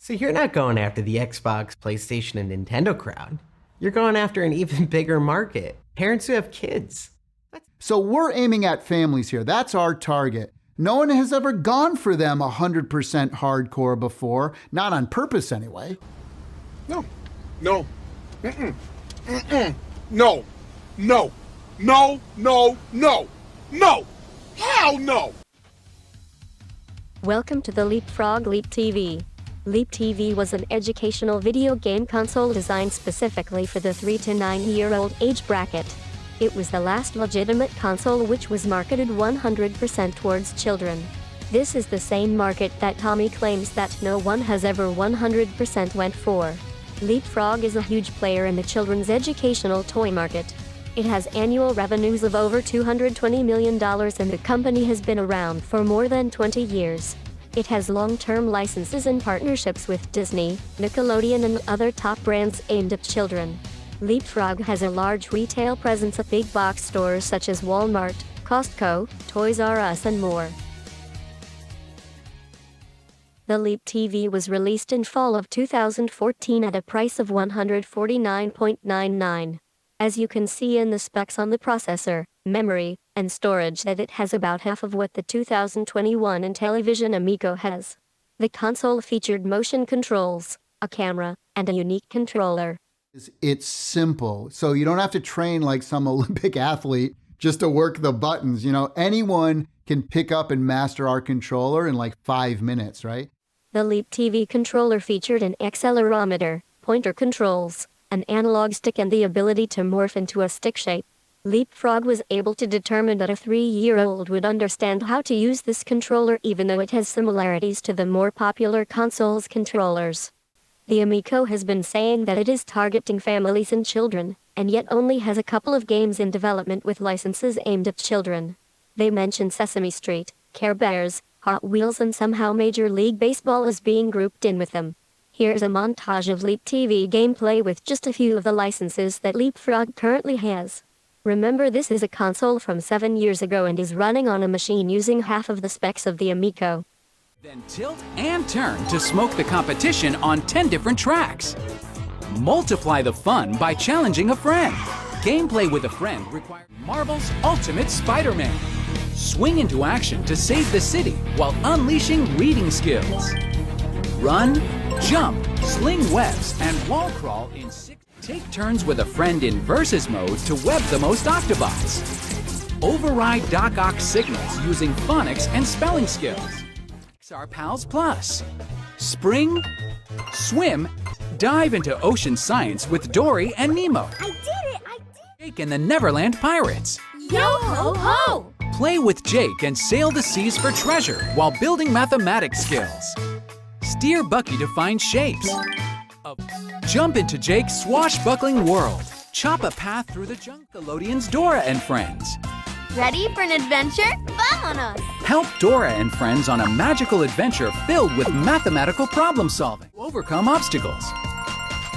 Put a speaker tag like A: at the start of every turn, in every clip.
A: So you're not going after the Xbox, PlayStation, and Nintendo crowd. You're going after an even bigger market. Parents who have kids.
B: So we're aiming at families here. That's our target. No one has ever gone for them 100% hardcore before. Not on purpose, anyway.
C: No. No. Mm-mm. Mm-mm. No. No. No. No. No. No. Hell no!
D: Welcome to the Leapfrog Leap TV. Leap TV was an educational video game console designed specifically for the 3 to 9-year-old age bracket. It was the last legitimate console which was marketed 100% towards children. This is the same market that Tommy claims that no one has ever 100% went for. Leapfrog is a huge player in the children's educational toy market. It has annual revenues of over $220 million and the company has been around for more than 20 years. It has long-term licenses and partnerships with Disney, Nickelodeon and other top brands aimed at children. Leapfrog has a large retail presence at big box stores such as Walmart, Costco, Toys R Us and more. The Leap TV was released in fall of 2014 at a price of $149.99. As you can see in the specs on the processor, memory, and storage that it has about half of what the 2021 Intellivision Amico has. The console featured motion controls, a camera, and a unique controller.
B: It's simple, so you don't have to train like some Olympic athlete just to work the buttons. You know, anyone can pick up and master our controller in like 5 minutes, right?
D: The Leap TV controller featured an accelerometer, pointer controls, an analog stick and the ability to morph into a stick shape. Leapfrog was able to determine that a 3-year-old would understand how to use this controller even though it has similarities to the more popular console's controllers. The Amico has been saying that it is targeting families and children, and yet only has a couple of games in development with licenses aimed at children. They mention Sesame Street, Care Bears, Hot Wheels and somehow Major League Baseball is being grouped in with them. Here's a montage of Leap TV gameplay with just a few of the licenses that Leapfrog currently has. Remember, this is a console from 7 years ago and is running on a machine using half of the specs of the Amico.
E: Then tilt and turn to smoke the competition on 10 different tracks. Multiply the fun by challenging a friend. Gameplay with a friend requires Marvel's Ultimate Spider-Man. Swing into action to save the city while unleashing reading skills. Run, jump, sling webs, and wall crawl in 6. Take turns with a friend in versus mode to web the most Octobots. Override Doc Ock signals using phonics and spelling skills. Our Pals Plus. Spring, swim, dive into ocean science with Dory and Nemo.
F: I did it!
E: Jake and the Neverland Pirates.
F: Yo ho ho!
E: Play with Jake and sail the seas for treasure while building mathematics skills. Steer Bucky to find shapes. Jump into Jake's swashbuckling world. Chop a path through the Nickelodeon's Dora and Friends.
F: Ready for an adventure? Vámonos!
E: Help Dora and friends on a magical adventure filled with mathematical problem solving. Overcome obstacles.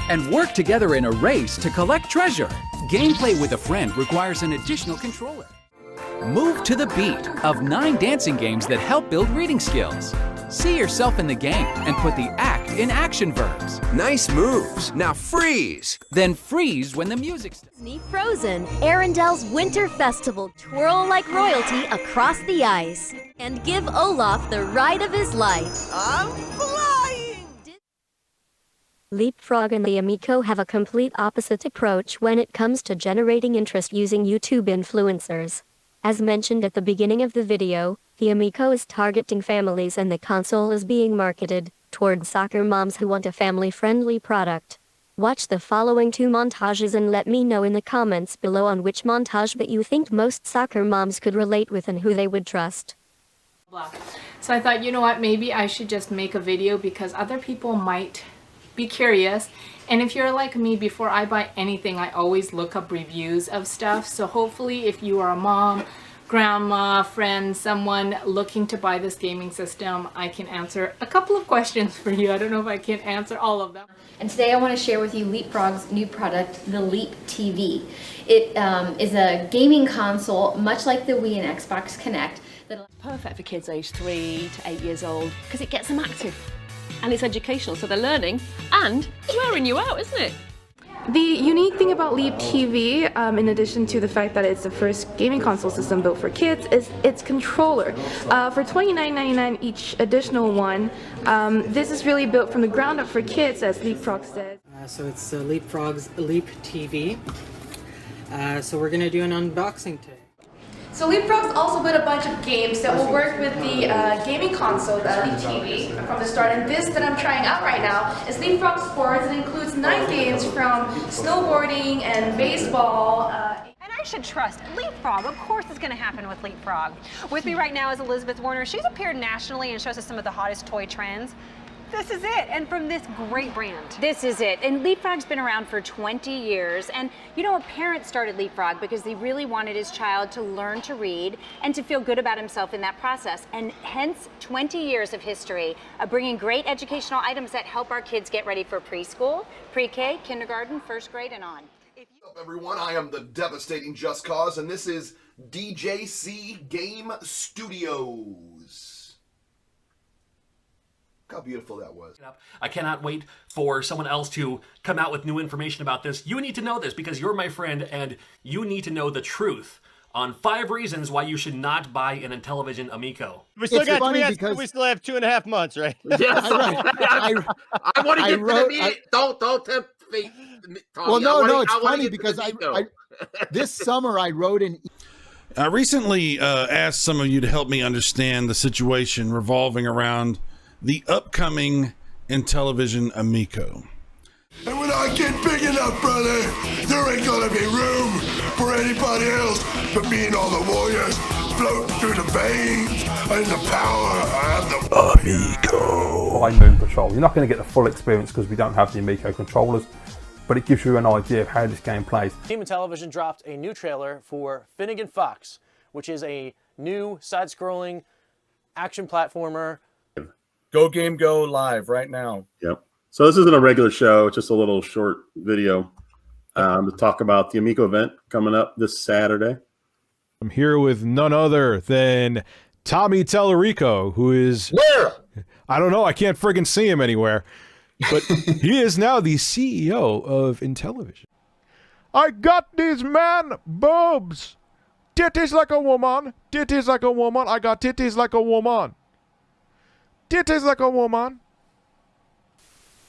E: And work together in a race to collect treasure. Gameplay with a friend requires an additional controller. Move to the beat of 9 dancing games that help build reading skills. See yourself in the game and put the act in action verbs.
G: Nice moves. Now freeze.
E: Then freeze when the music starts.
F: Disney Frozen, Arendelle's Winter Festival. Twirl like royalty across the ice. And give Olaf the ride of his life.
G: I'm flying!
D: Leapfrog and the Amico have a complete opposite approach when it comes to generating interest using YouTube influencers. As mentioned at the beginning of the video, the Amico is targeting families and the console is being marketed toward soccer moms who want a family-friendly product. Watch the following 2 montages and let me know in the comments below on which montage that you think most soccer moms could relate with and who they would trust.
H: So I thought, you know what, maybe I should just make a video because other people might be curious. And if you're like me, before I buy anything, I always look up reviews of stuff. So hopefully if you are a mom, grandma, friend, someone looking to buy this gaming system, I can answer a couple of questions for you. I don't know if I can answer all of them.
I: And today I want to share with you Leapfrog's new product, the Leap TV. It is a gaming console, much like the Wii and Xbox Kinect.
J: Perfect for kids aged 3 to 8 years old because it gets them active. and it's educational, so they're learning and it's wearing you out, isn't it?
K: The unique thing about Leap TV, in addition to the fact that it's the first gaming console system built for kids, is its controller. For $29.99 each additional one, this is really built from the ground up for kids, as Leapfrog says.
L: So it's Leapfrog's Leap TV. So we're going to do an unboxing today.
K: So Leapfrog's also built a bunch of games that will work with the gaming console, the Leap TV, from the start. And this that I'm trying out right now is Leapfrog Sports. It includes 9 games from snowboarding and baseball.
M: And I should trust Leapfrog. Of course it's going to happen with Leapfrog. With me right now is Elizabeth Warner. She's appeared nationally and shows us some of the hottest toy trends. This is it, and from this great brand.
N: This is it, and Leapfrog's been around for 20 years, and you know, a parent started Leapfrog because he really wanted his child to learn to read and to feel good about himself in that process, and hence 20 years of history of bringing great educational items that help our kids get ready for preschool, pre-K, kindergarten, first grade, and on.
O: What's up, everyone? I am the devastating Just Cause, and this is DJC Game Studios. How beautiful that was.
P: I cannot wait for someone else to come out with new information about this. You need to know this because you're my friend and you need to know the truth on 5 reasons why you should not buy an Intellivision Amico.
Q: We still have 2.5 months, right?
C: Yes, I want to get to the meat. Don't tempt fate.
B: Well, no, it's funny because this summer I wrote an.
R: I recently asked some of you to help me understand the situation revolving around the upcoming Intellivision Amico.
S: And when I get big enough, brother, there ain't gonna be room for anybody else but me and all the warriors floating through the veins and the power of the
T: Amico. By Moon Patrol. You're not going to get the full experience because we don't have the Amico controllers, but it gives you an idea of how this game plays.
U: Team Intellivision dropped a new trailer for Finnegan Fox, which is a new side-scrolling action platformer.
V: Go Game Go live right now.
W: Yep. So this isn't a regular show, it's just a little short video to talk about the Amico event coming up this Saturday.
X: I'm here with none other than Tommy Tallarico, who is...
C: Where?
X: I don't know, I can't friggin' see him anywhere. But he is now the CEO of Intellivision. I got these man boobs. Titties like a woman. Titties like a woman. I got titties like a woman. Titties like a woman.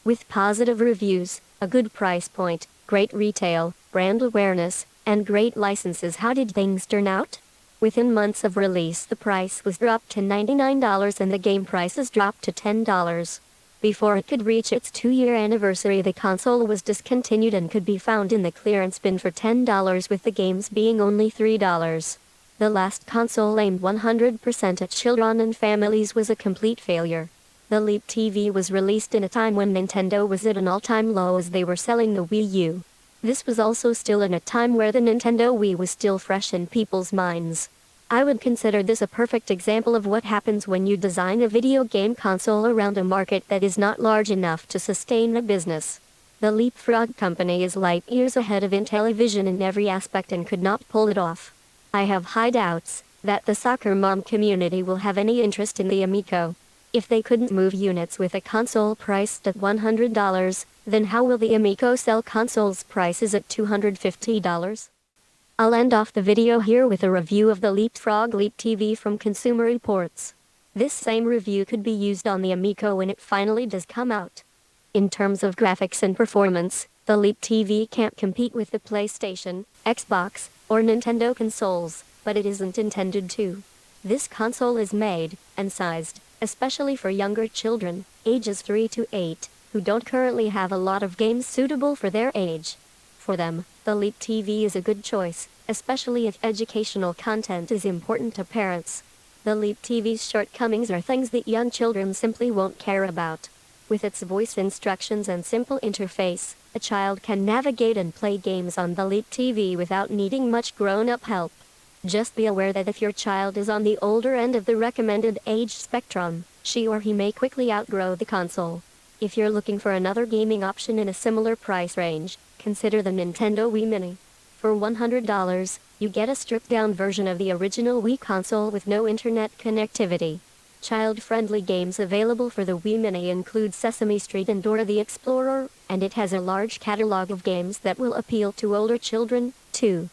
D: With positive reviews, a good price point, great retail, brand awareness, and great licenses, how did things turn out? Within months of release, the price was dropped to $99 and the game prices dropped to $10. Before it could reach its 2-year anniversary, the console was discontinued and could be found in the clearance bin for $10, with the games being only $3. The last console aimed 100% at children and families was a complete failure. The Leap TV was released in a time when Nintendo was at an all-time low as they were selling the Wii U. This was also still in a time where the Nintendo Wii was still fresh in people's minds. I would consider this a perfect example of what happens when you design a video game console around a market that is not large enough to sustain a business. The Leapfrog company is light years ahead of Intellivision in every aspect and could not pull it off. I have high doubts that the soccer mom community will have any interest in the Amico. If they couldn't move units with a console priced at $100, then how will the Amico sell consoles prices at $250? I'll end off the video here with a review of the Leapfrog Leap TV from Consumer Reports. This same review could be used on the Amico when it finally does come out. In terms of graphics and performance, the Leap TV can't compete with the PlayStation, Xbox, or Nintendo consoles, but it isn't intended to. This console is made and sized especially for younger children, ages 3 to 8, who don't currently have a lot of games suitable for their age. For them, the Leap TV is a good choice, especially if educational content is important to parents. The Leap TV's shortcomings are things that young children simply won't care about. With its voice instructions and simple interface, a child can navigate and play games on the Leap TV without needing much grown-up help. Just be aware that if your child is on the older end of the recommended age spectrum, she or he may quickly outgrow the console. If you're looking for another gaming option in a similar price range, consider the Nintendo Wii Mini. For $100, you get a stripped-down version of the original Wii console with no internet connectivity. Child-friendly games available for the Wii Mini include Sesame Street and Dora the Explorer, and it has a large catalog of games that will appeal to older children, too.